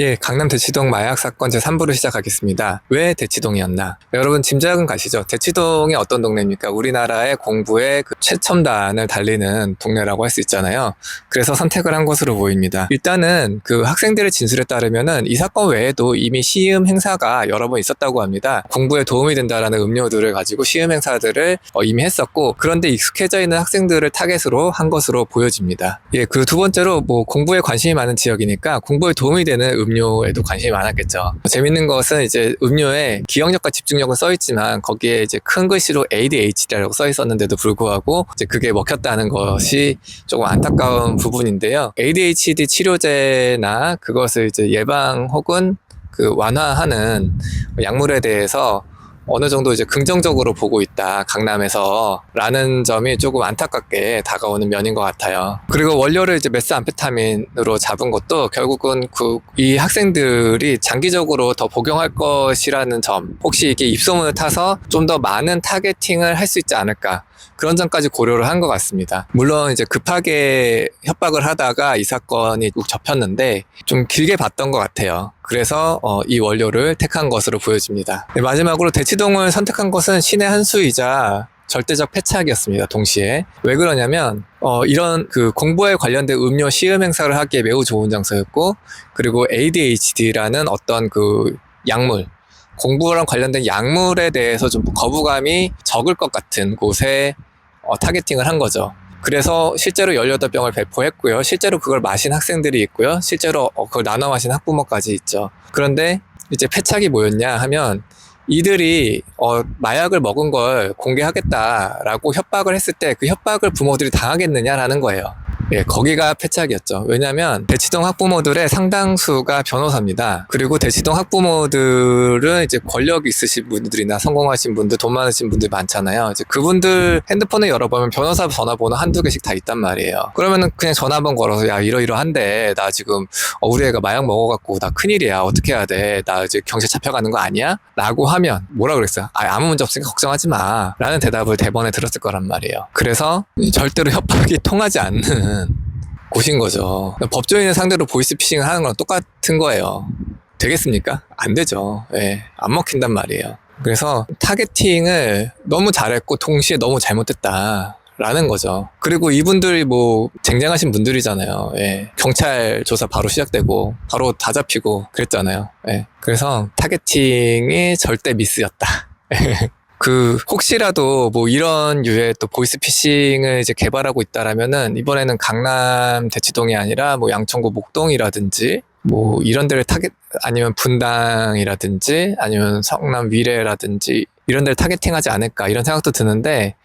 예, 강남 대치동 마약 사건 제3부를 시작하겠습니다. 왜 대치동이었나? 여러분 짐작은 가시죠? 대치동이 어떤 동네입니까? 우리나라의 공부의 그 최첨단을 달리는 동네라고 할 수 있잖아요. 그래서 선택을 한 것으로 보입니다. 일단은 그 학생들의 진술에 따르면은 이 사건 외에도 이미 시음 행사가 여러 번 있었다고 합니다. 공부에 도움이 된다라는 음료들을 가지고 시음 행사들을 이미 했었고, 그런데 익숙해져 있는 학생들을 타겟으로 한 것으로 보여집니다. 예, 그리고 두 번째로 뭐 공부에 관심이 많은 지역이니까 공부에 도움이 되는 음료에도 관심이 많았겠죠. 재밌는 것은 이제 음료에 기억력과 집중력은 써있지만 거기에 이제 큰 글씨로 ADHD라고 써있었는데도 불구하고 이제 그게 먹혔다는 것이 조금 안타까운 부분인데요. ADHD 치료제나 그것을 이제 예방 혹은 그 완화하는 약물에 대해서 어느 정도 이제 긍정적으로 보고 있다, 강남에서 라는 점이 조금 안타깝게 다가오는 면인 것 같아요. 그리고 원료를 이제 메스암페타민으로 잡은 것도 결국은 이 학생들이 장기적으로 더 복용할 것이라는 점, 혹시 이게 입소문을 타서 좀 더 많은 타겟팅을 할 수 있지 않을까, 그런 점까지 고려를 한 것 같습니다. 물론 이제 급하게 협박을 하다가 이 사건이 쭉 접혔는데 좀 길게 봤던 것 같아요. 그래서 이 원료를 택한 것으로 보여집니다. 네, 마지막으로 대치동을 선택한 것은 신의 한 수이자 절대적 패착이었습니다. 동시에. 왜 그러냐면 이런 그 공부에 관련된 음료 시음 행사를 하기에 매우 좋은 장소였고, 그리고 ADHD라는 어떤 그 약물, 공부랑 관련된 약물에 대해서 좀 거부감이 적을 것 같은 곳에 타겟팅을 한 거죠. 그래서 실제로 18병을 배포했고요. 실제로 그걸 마신 학생들이 있고요. 실제로 그걸 나눠 마신 학부모까지 있죠. 그런데 이제 패착이 뭐였냐 하면, 이들이 마약을 먹은 걸 공개하겠다라고 협박을 했을 때 그 협박을 부모들이 당하겠느냐라는 거예요. 예, 거기가 패착이었죠. 왜냐면 대치동 학부모들의 상당수가 변호사입니다. 그리고 대치동 학부모들은 이제 권력 있으신 분들이나 성공하신 분들, 돈 많으신 분들 많잖아요. 이제 그분들 핸드폰을 열어보면 변호사 전화번호 한두 개씩 다 있단 말이에요. 그러면은 그냥 전화 한번 걸어서, 야, 이러이러한데 나 지금 우리 애가 마약 먹어갖고 나 큰일이야, 어떻게 해야 돼, 나 이제 경찰 잡혀가는 거 아니야? 라고 하면 뭐라 그랬어요? 아무 문제 없으니까 걱정하지 마 라는 대답을 대번에 들었을 거란 말이에요. 그래서 절대로 협박이 통하지 않는 곳인 거죠. 법조인을 상대로 보이스피싱을 하는 거랑 똑같은 거예요. 되겠습니까? 안 되죠. 예, 안 먹힌단 말이에요. 그래서 타겟팅을 너무 잘했고 동시에 너무 잘못했다 라는 거죠. 그리고 이분들이 뭐 쟁쟁하신 분들이잖아요. 예, 경찰 조사 바로 시작되고 바로 다 잡히고 그랬잖아요. 예, 그래서 타겟팅이 절대 미스였다. 혹시라도 뭐 이런 유의 또 보이스피싱을 이제 개발하고 있다라면은 이번에는 강남 대치동이 아니라 뭐 양천구 목동이라든지 뭐 이런 데를 아니면 분당이라든지 아니면 성남 위례라든지 이런 데를 타겟팅하지 않을까, 이런 생각도 드는데,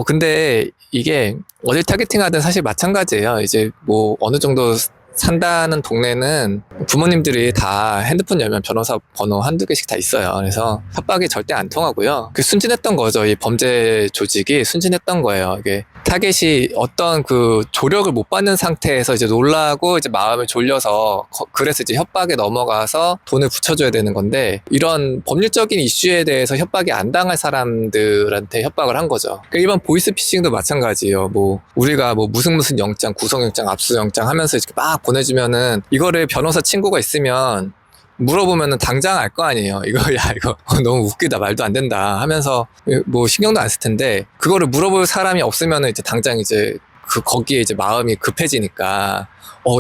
근데 이게 어딜 타겟팅하든 사실 마찬가지예요. 이제 뭐 어느 정도 산다는 동네는 부모님들이 다 핸드폰 열면 변호사 번호 한두 개씩 다 있어요. 그래서 협박이 절대 안 통하고요. 순진했던 거죠. 이 범죄 조직이 순진했던 거예요. 이게 타겟이 어떤 그 조력을 못 받는 상태에서 이제 놀라고 이제 마음을 졸려서 그래서 이제 협박에 넘어가서 돈을 붙여줘야 되는 건데, 이런 법률적인 이슈에 대해서 협박이 안 당할 사람들한테 협박을 한 거죠. 그러니까 일반 보이스피싱도 마찬가지예요. 뭐 우리가 뭐 무슨 영장, 구속영장, 압수영장 하면서 이렇게 막 보내주면은 이거를 변호사 친구가 있으면 물어보면은 당장 알 거 아니에요. 이거 너무 웃기다, 말도 안 된다 하면서 뭐 신경도 안 쓸 텐데, 그거를 물어볼 사람이 없으면은 이제 당장 이제 거기에 이제 마음이 급해지니까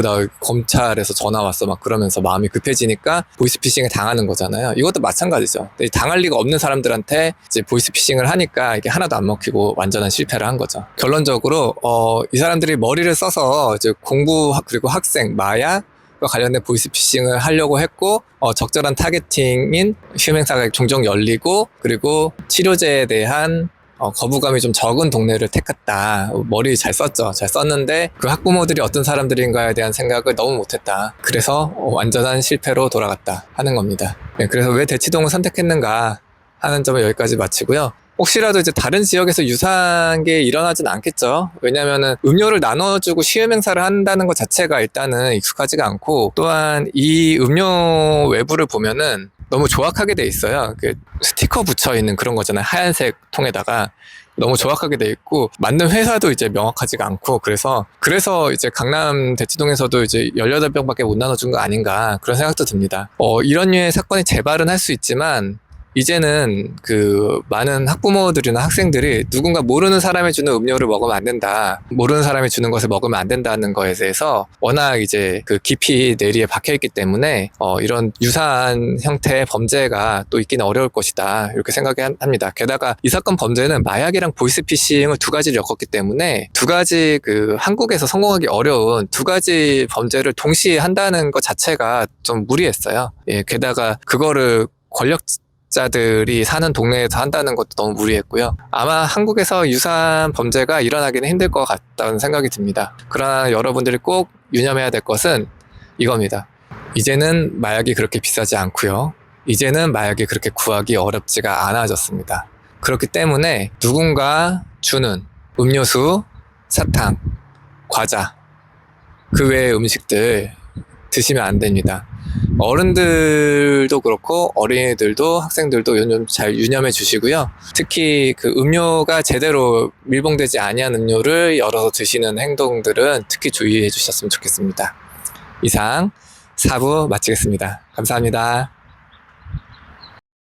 나 검찰에서 전화 왔어 막 그러면서 마음이 급해지니까 보이스피싱을 당하는 거잖아요. 이것도 마찬가지죠. 당할 리가 없는 사람들한테 이제 보이스피싱을 하니까 이게 하나도 안 먹히고 완전한 실패를 한 거죠. 결론적으로 이 사람들이 머리를 써서 이제 공부 그리고 학생 마약 관련된 보이스피싱을 하려고 했고, 적절한 타겟팅인 시음 행사가 종종 열리고, 그리고 치료제에 대한 거부감이 좀 적은 동네를 택했다. 머리 잘 썼죠. 잘 썼는데 그 학부모들이 어떤 사람들인가에 대한 생각을 너무 못했다. 그래서 완전한 실패로 돌아갔다 하는 겁니다. 네, 그래서 왜 대치동을 선택했는가 하는 점을 여기까지 마치고요. 혹시라도 이제 다른 지역에서 유사한 게 일어나진 않겠죠. 왜냐면은 음료를 나눠주고 시음 행사를 한다는 것 자체가 일단은 익숙하지가 않고, 또한 이 음료 외부를 보면은 너무 조악하게 돼 있어요. 그 스티커 붙여 있는 그런 거잖아요. 하얀색 통에다가. 너무 조악하게 돼 있고 맞는 회사도 이제 명확하지가 않고 그래서 이제 강남 대치동에서도 이제 18병밖에 못 나눠준 거 아닌가 그런 생각도 듭니다. 이런 류의 사건이 재발은 할 수 있지만 이제는 그 많은 학부모들이나 학생들이 누군가 모르는 사람이 주는 음료를 먹으면 안 된다. 모르는 사람이 주는 것을 먹으면 안 된다는 거에 대해서 워낙 이제 그 깊이 뇌리에 박혀 있기 때문에 이런 유사한 형태의 범죄가 또 있기는 어려울 것이다. 이렇게 생각합니다. 게다가 이 사건 범죄는 마약이랑 보이스피싱을 두 가지를 엮었기 때문에 두 가지 그 한국에서 성공하기 어려운 두 가지 범죄를 동시에 한다는 것 자체가 좀 무리했어요. 예, 게다가 그거를 권력자들이 사는 동네에서 한다는 것도 너무 무리했고요. 아마 한국에서 유사한 범죄가 일어나기는 힘들 것 같다는 생각이 듭니다. 그러나 여러분들이 꼭 유념해야 될 것은 이겁니다. 이제는 마약이 그렇게 비싸지 않고요. 이제는 마약이 그렇게 구하기 어렵지가 않아졌습니다. 그렇기 때문에 누군가 주는 음료수, 사탕, 과자, 그 외의 음식들 드시면 안 됩니다. 어른들도 그렇고 어린이들도 학생들도 요즘 잘 유념해 주시고요. 특히 그 음료가 제대로 밀봉되지 아니한 음료를 열어서 드시는 행동들은 특히 주의해 주셨으면 좋겠습니다. 이상 4부 마치겠습니다. 감사합니다.